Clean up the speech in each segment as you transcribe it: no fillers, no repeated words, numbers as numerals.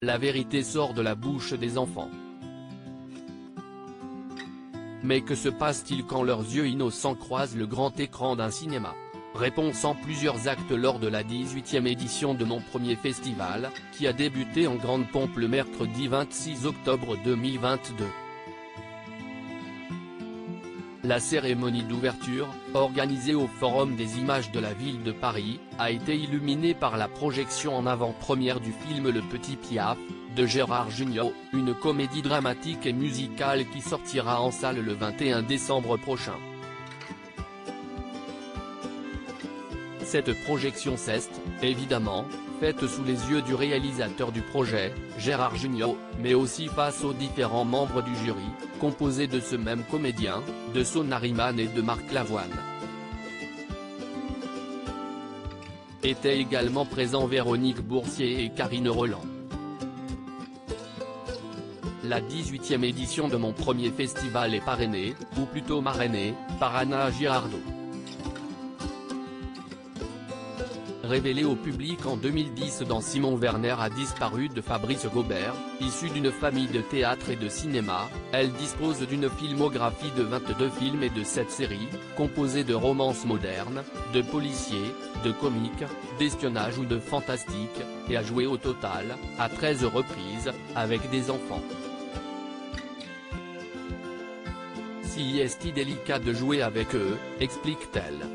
La vérité sort de la bouche des enfants. Mais que se passe-t-il quand leurs yeux innocents croisent le grand écran d'un cinéma? Réponse en plusieurs actes lors de la 18e édition de Mon Premier Festival, qui a débuté en grande pompe le mercredi 26 octobre 2022. La cérémonie d'ouverture, organisée au Forum des images de la ville de Paris, a été illuminée par la projection en avant-première du film Le Petit Piaf, de Gérard Jugnot, une comédie dramatique et musicale qui sortira en salle le 21 décembre prochain. Cette projection s'est, évidemment, faite sous les yeux du réalisateur du projet, Gérard Jugnot, mais aussi face aux différents membres du jury, composé de ce même comédien, de Sohn Ahriman et de Marc Lavoine. Étaient également présents Véronique Boursier et Karine Roland. La 18e édition de Mon Premier Festival est parrainée, ou plutôt marrainée, par Anna Girardot. Révélée au public en 2010 dans Simon Werner a disparu de Fabrice Gobert, issue d'une famille de théâtre et de cinéma, elle dispose d'une filmographie de 22 films et de 7 séries, composées de romances modernes, de policiers, de comiques, d'espionnage ou de fantastique, et a joué au total, à 13 reprises, avec des enfants. Si est délicat de jouer avec eux, explique-t-elle.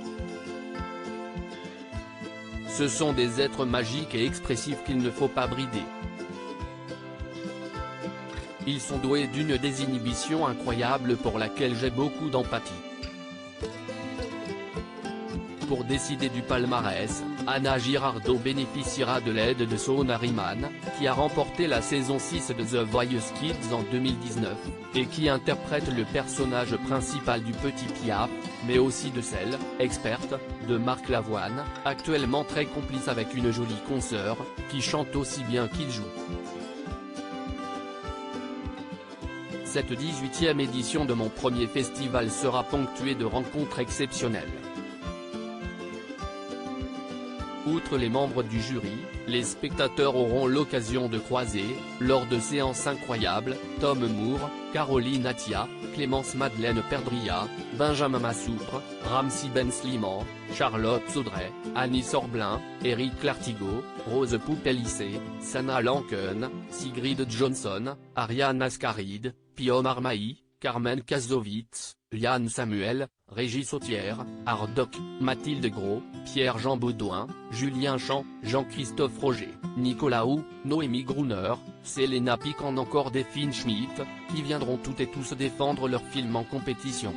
Ce sont des êtres magiques et expressifs qu'il ne faut pas brider. Ils sont doués d'une désinhibition incroyable pour laquelle j'ai beaucoup d'empathie. Pour décider du palmarès, Anna Girardot bénéficiera de l'aide de Sohn Ahriman, qui a remporté la saison 6 de The Voice Kids en 2019, et qui interprète le personnage principal du Petit Piaf, mais aussi de celle, experte, de Marc Lavoine, actuellement très complice avec une jolie consoeur, qui chante aussi bien qu'il joue. Cette 18e édition de Mon Premier Festival sera ponctuée de rencontres exceptionnelles. Outre les membres du jury, les spectateurs auront l'occasion de croiser, lors de séances incroyables, Tom Moore, Caroline Attia, Clémence Madeleine Perdria, Benjamin Massoupre, Ramzy Ben Slimane, Charlotte Saudray, Annie Sorblin, Éric Lartigot, Rose Poupelissé, Sana Lanken, Sigrid Johnson, Ariane Ascaride, Pio Marmaille, Carmen Kasovitz, Liane Samuel, Régis Sautière, Ardoc, Mathilde Gros, Pierre-Jean Baudouin, Julien Champ, Jean-Christophe Roger, Nicolas Hou, Noémie Gruner, Selena Pic en encore des Finn Schmidt, qui viendront toutes et tous défendre leur film en compétition.